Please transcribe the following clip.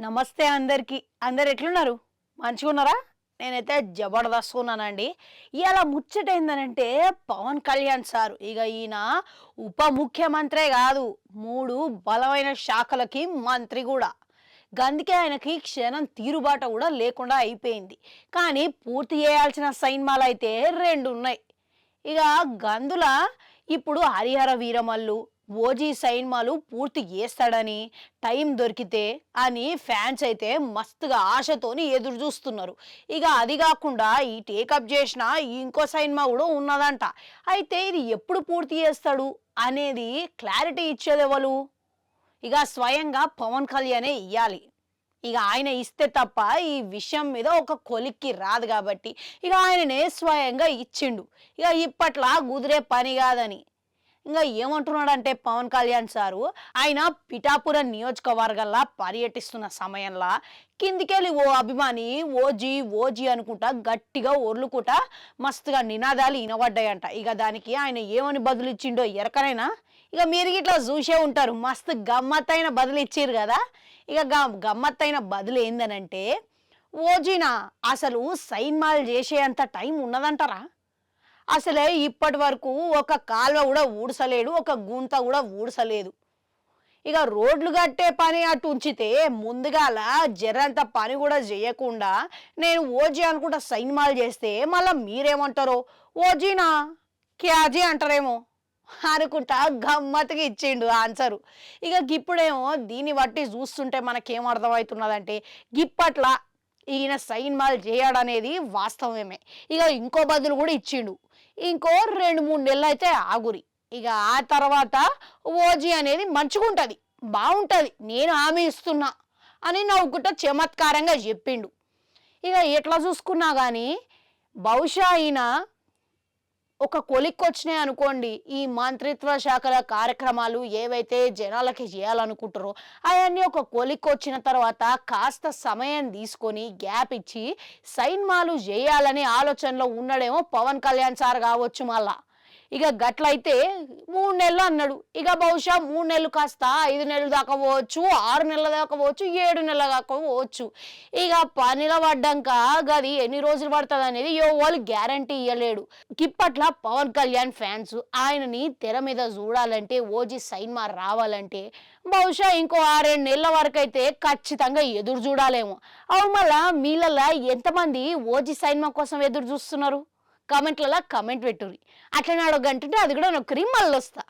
నమస్తే అందరికి. అందరు ఎట్లున్నారు? మంచిగున్నారా? నేనైతే జబర్దస్త్ ఉన్నానండి. ఇయాల ముచ్చటేందనంటే పవన్ కళ్యాణ్ సార్ ఈయన ఉప ముఖ్యమంత్రే కాదు, 3 బలమైన శాఖలకి మంత్రి కూడా. గందుకే ఆయనకి క్షణం తీరుబాట కూడా లేకుండా అయిపోయింది. కానీ పూర్తి చేయాల్సిన సైన్మాలైతే 2 ఉన్నాయి. ఇక గందుల ఇప్పుడు హరిహర వీరమల్లు ఓజీ సైన్మాలు పూర్తి చేస్తాడని, టైం దొరికితే అని ఫ్యాన్స్ అయితే మస్తుగా ఆశతోని ఎదురు చూస్తున్నారు. ఇక అది కాకుండా ఈ టేకప్ చేసిన ఇంకో సైన్మా కూడా ఉన్నదంట. అయితే ఇది ఎప్పుడు పూర్తి చేస్తాడు అనేది క్లారిటీ ఇచ్చేది ఎవరు? ఇక స్వయంగా పవన్ కళ్యాణే ఇయ్యాలి. ఇక ఆయన ఇస్తే తప్ప ఈ విషయం మీద ఒక కొలిక్కి రాదు కాబట్టి ఇక ఆయననే స్వయంగా ఇచ్చిండు. ఇక ఇప్పట్లా కుదిరే పని కాదని ఇంకా ఏమంటున్నాడంటే పవన్ కళ్యాణ్ సారు, ఆయన పిఠాపురం నియోజకవర్గంలో పర్యటిస్తున్న సమయంలో కిందికెళ్ళి ఓ అభిమాని ఓజీ ఓజీ అనుకుంటా గట్టిగా ఒర్లుకుంటా మస్తుగా నినాదాలు వినబడ్డాయంట. ఇక దానికి ఆయన ఏమని బదులు ఇచ్చిండో ఎరకనైనా ఇక మీరు ఇట్లా చూసే ఉంటారు. మస్తు గమ్మత్తైన బదులు ఇచ్చారు కదా. ఇక గమ్మత్తైన బదులు ఏందనంటే, ఓజీనా అసలు సైన్మాలు చేసేంత టైం ఉన్నదంటారా? అసలే ఇప్పటి వరకు ఒక కాలువ కూడా ఊడ్చలేడు, ఒక గుంత కూడా ఊడ్చలేదు. ఇక రోడ్లు కట్టే పని అటు ఉంచితే ముందుగాల జరంత పని కూడా చేయకుండా నేను ఓజీ అనుకుంటా సైన్మాలు చేస్తే మళ్ళీ మీరేమంటారో ఓజీనా క్యాజీ అంటారేమో అనుకుంటా గమ్మత్తుగా ఇచ్చిండు ఆన్సరు. ఇక ఇప్పుడేమో దీన్ని బట్టి చూస్తుంటే మనకేం అర్థమవుతున్నదంటే గిప్పట్ల ఈయన సైన్మాలు చేయడనేది వాస్తవమే. ఇక ఇంకో బదులు కూడా ఇచ్చిండు, ఇంకో 2-3 నెలలు అయితే ఆగురి, ఇక ఆ తర్వాత ఓజీ అనేది మంచిగుంటుంది, బాగుంటుంది, నేను హామీ ఇస్తున్నా అని నవ్వుకుంటా చమత్కారంగా చెప్పిండు. ఇక ఎట్లా చూసుకున్నా కానీ బహుశా ఈయన ఒక కొలిక్కి వచ్చినాయి అనుకోండి, ఈ మంత్రిత్వ శాఖల కార్యక్రమాలు ఏవైతే జనాలకి చేయాలనుకుంటారో అవన్నీ ఒక కొలిక్కి వచ్చిన తర్వాత కాస్త సమయం తీసుకొని గ్యాప్ ఇచ్చి సైన్మాలు చేయాలనే ఆలోచనలో ఉన్నాడేమో పవన్ కళ్యాణ్ సార్ కావచ్చు. మళ్ళా ఇక గట్లయితే 3 నెలలు అన్నాడు, ఇక బహుశా 3 నెలలు కాస్త 5 నెలలు దాకా పోవచ్చు, 6 నెలల దాకా పోవచ్చు, 7 నెలల దాకా పోవచ్చు. ఇక పనిలో పడ్డాక గది ఎన్ని రోజులు పడుతుంది అనేది ఎవరు గ్యారంటీ ఇవ్వలేడు. ఇప్పట్ల పవన్ కళ్యాణ్ ఫ్యాన్స్ ఆయనని తెర మీద చూడాలంటే, ఓజీ సైన్మా రావాలంటే బహుశా ఇంకో 6-7 నెలల వరకు అయితే ఖచ్చితంగా ఎదురు చూడాలేమో. అవు మళ్ళా మీళ్ళ ఎంతమంది ఓజీ సైన్మా కోసం ఎదురు చూస్తున్నారు? కామెంట్లలో కామెంట్ పెట్టుర్రి. అట్లనే అడగంటుంటే అది కూడా నొక్కరి మళ్ళీ వస్తా.